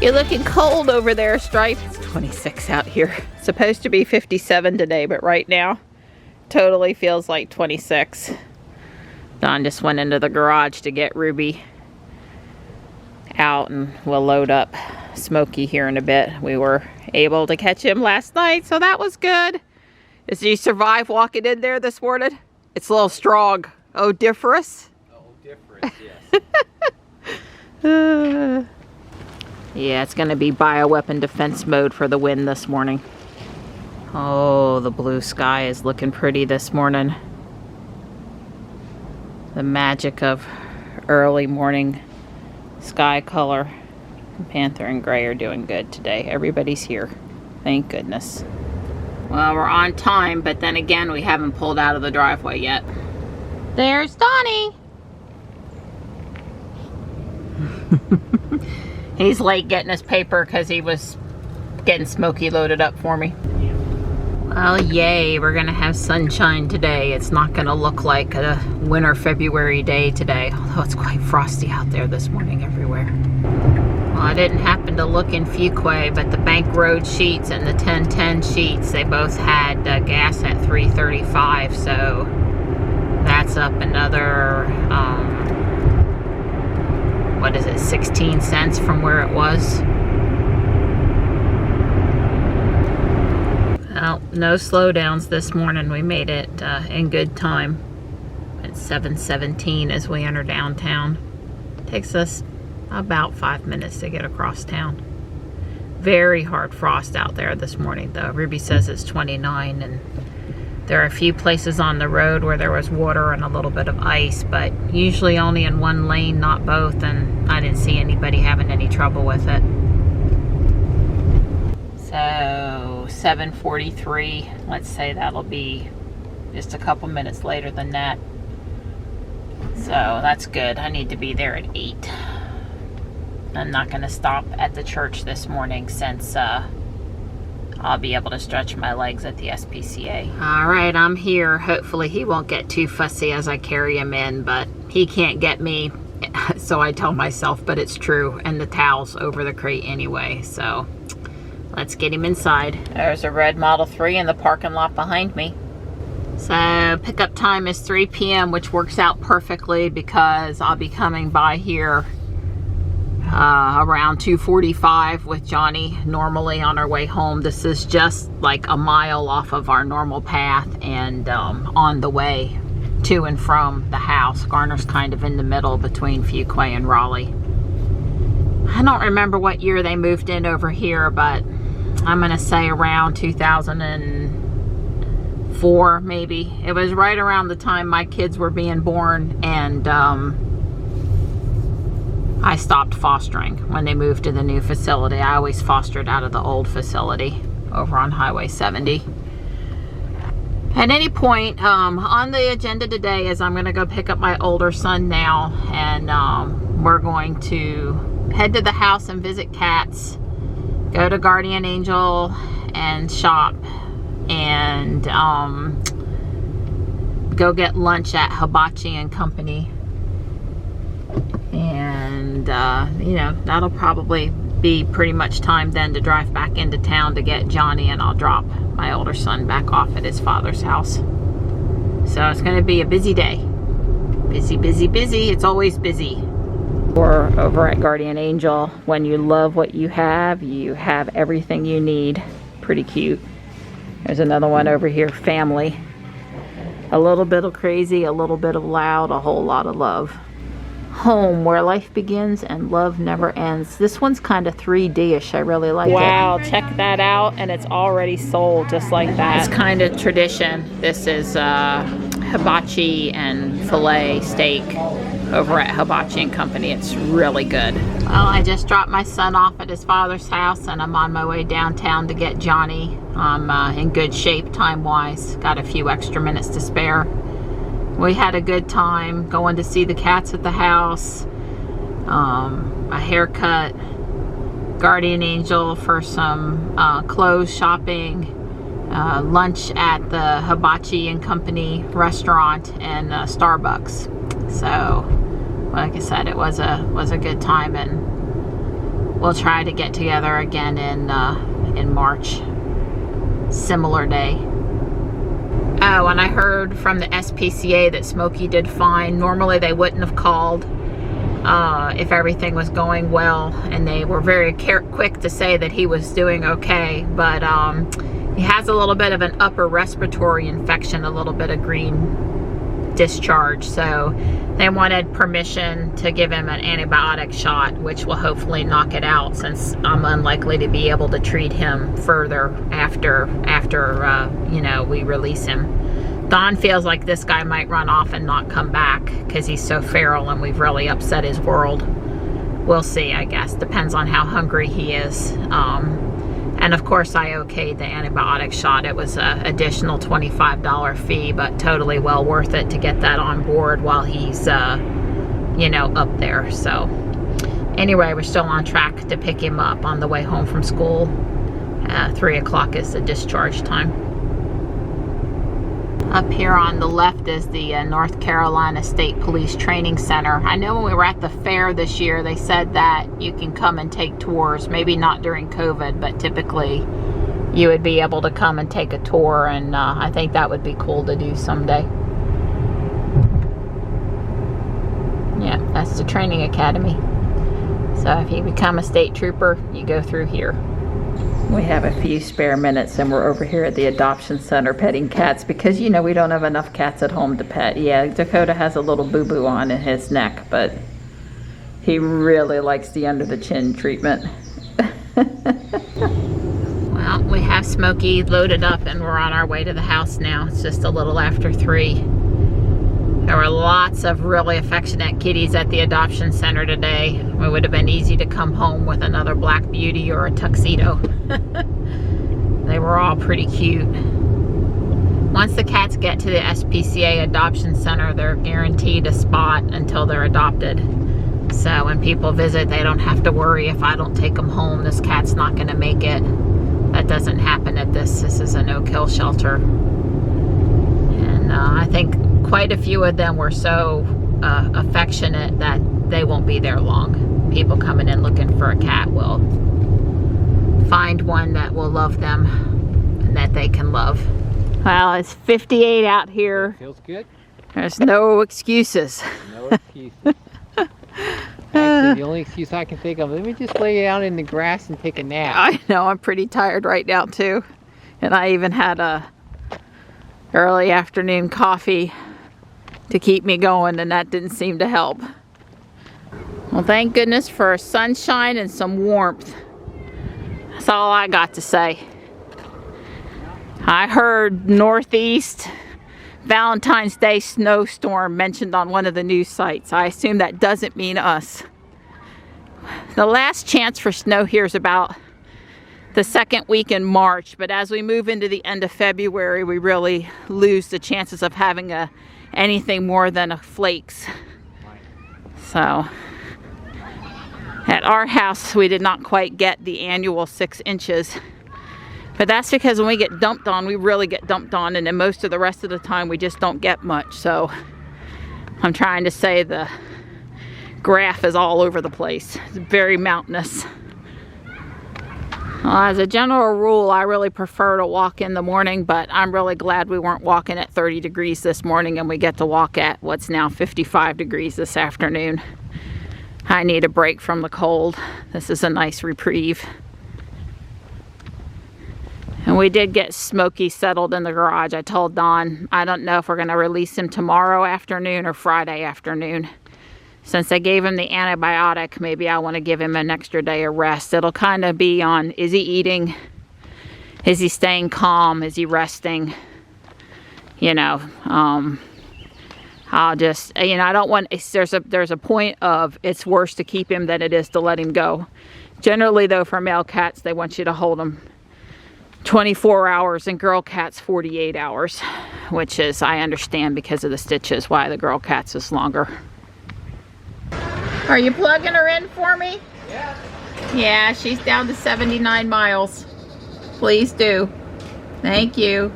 You're looking cold over there, Stripe. It's 26 out here. It's supposed to be 57 today, but right now, totally feels like 26. Don just went into the garage to get Ruby out, and we'll load up Smokey here in a bit. We were able to catch him last night, so that was good. Did you survive walking in there this morning? It's a little strong. Odoriferous? Odoriferous, yes. Yeah, it's going to be bioweapon defense mode for the wind this morning. Oh, the blue sky is looking pretty this morning. The magic of early morning sky color. Panther and Gray are doing good today. Everybody's here. Thank goodness. Well, we're on time, but then again, we haven't pulled out of the driveway yet. There's Donnie. He's late getting his paper because he was getting Smokey loaded up for me. Well, yay, we're gonna have sunshine today. It's not gonna look like a winter February day today, although it's quite frosty out there this morning everywhere. Well, I didn't happen to look in Fuquay, but the Bank Road sheets and the 1010 sheets, they both had gas at $3.35, so that's up another, what is it, 16 cents from where it was. Well, no slowdowns this morning. We made it in good time at 7:17 as we enter downtown. Takes us about 5 minutes to get across town. Very hard frost out there this morning though. Ruby says it's 29, and there are a few places on the road where there was water and a little bit of ice, but usually only in one lane, not both, and I didn't see anybody having any trouble with it. So 7:43, let's say that'll be just a couple minutes later than that. So that's good. I need to be there at 8. I'm not going to stop at the church this morning since I'll be able to stretch my legs at the SPCA. All right, I'm here. Hopefully he won't get too fussy as I carry him in, but he can't get me, so I tell myself, but it's true, and the towel's over the crate anyway, so let's get him inside. There's a red Model 3 in the parking lot behind me. So pickup time is 3 p.m., which works out perfectly because I'll be coming by here around 2:45 with Johnny normally on our way home. This is just like a mile off of our normal path, and on the way to and from the house. Garner's kind of in the middle between Fuquay and Raleigh. I don't remember what year they moved in over here, but I'm gonna say around 2004 maybe. It was right around the time my kids were being born, and I stopped fostering when they moved to the new facility. I always fostered out of the old facility over on Highway 70. At any point, on the agenda today is I'm going to go pick up my older son now, and we're going to head to the house and visit cats, go to Guardian Angel and shop, and go get lunch at Hibachi and Company. And you know, that'll probably be pretty much time then to drive back into town to get Johnny, and I'll drop my older son back off at his father's house. So it's going to be a busy day. Busy, busy, busy. It's always busy. Or over at Guardian Angel, when you love what you have everything you need. Pretty cute. There's another one over here, family. A little bit of crazy, a little bit of loud, a whole lot of love. Home, where life begins and love never ends. This one's kind of 3D-ish. I really like it. Wow, check that out, and it's already sold just like that. It's kind of tradition. This is hibachi and filet steak over at Hibachi and Company. It's really good. Well, I just dropped my son off at his father's house, and I'm on my way downtown to get Johnny. I'm in good shape time-wise. Got a few extra minutes to spare. We had a good time going to see the cats at the house, a haircut, Guardian Angel for some clothes shopping, lunch at the Hibachi and Company restaurant, and Starbucks. So, like I said, it was a good time, and we'll try to get together again in March. Similar day. Oh, and I heard from the SPCA that Smokey did fine. Normally they wouldn't have called if everything was going well, and they were very quick to say that he was doing okay, but he has a little bit of an upper respiratory infection, a little bit of green discharge, so they wanted permission to give him an antibiotic shot, which will hopefully knock it out, since I'm unlikely to be able to treat him further after you know, we release him. Don feels like this guy might run off and not come back because he's so feral and we've really upset his world. We'll see, I guess. Depends on how hungry he is. And of course I okayed the antibiotic shot. It was an additional $25 fee, but totally well worth it to get that on board while he's, you know, up there. So anyway, we're still on track to pick him up on the way home from school. 3 o'clock is the discharge time. Up here on the left is the North Carolina State Police Training Center. I know when we were at the fair this year, they said that you can come and take tours. Maybe not during COVID, but typically you would be able to come and take a tour, and I think that would be cool to do someday. Yeah, that's the training academy. So if you become a state trooper, you go through here. We have a few spare minutes and we're over here at the adoption center petting cats because, you know, we don't have enough cats at home to pet. Yeah, Dakota has a little boo-boo on in his neck, but he really likes the under the chin treatment. Well, we have Smokey loaded up and we're on our way to the house now. It's just a little after 3. There were lots of really affectionate kitties at the adoption center today. It would have been easy to come home with another black beauty or a tuxedo. They were all pretty cute. Once the cats get to the SPCA adoption center, they're guaranteed a spot until they're adopted. So when people visit, they don't have to worry, if I don't take them home, this cat's not going to make it. That doesn't happen at this. This is a no-kill shelter. And I think quite a few of them were so affectionate that they won't be there long. People coming in looking for a cat will find one that will love them and that they can love. Well, it's 58 out here. That feels good. There's no excuses. No excuses. Actually, the only excuse I can think of, let me just lay out in the grass and take a nap. I know, I'm pretty tired right now too. And I even had a early afternoon coffee to keep me going, and that didn't seem to help. Well, thank goodness for sunshine and some warmth. That's all I got to say. I heard northeast Valentine's Day snowstorm mentioned on one of the news sites. I assume that doesn't mean us. The last chance for snow here is about the second week in March, but as we move into the end of February, we really lose the chances of having anything more than a flakes. So at our house, we did not quite get the annual 6 inches. But that's because when we get dumped on, we really get dumped on, and then most of the rest of the time we just don't get much. So I'm trying to say the graph is all over the place. It's very mountainous. Well, as a general rule, I really prefer to walk in the morning, but I'm really glad we weren't walking at 30 degrees this morning and we get to walk at what's now 55 degrees this afternoon. I need a break from the cold. This is a nice reprieve. And we did get Smokey settled in the garage. I told Don, I don't know if we're going to release him tomorrow afternoon or Friday afternoon. Since I gave him the antibiotic, maybe I want to give him an extra day of rest. It'll kind of be on, is he eating? Is he staying calm? Is he resting? You know, I'll just, you know, I don't want, there's a point of it's worse to keep him than it is to let him go. Generally though, for male cats, they want you to hold them 24 hours and girl cats 48 hours, which is, I understand because of the stitches, why the girl cats is longer. Are you plugging her in for me? Yeah. Yeah, she's down to 79 miles. Please do. Thank you.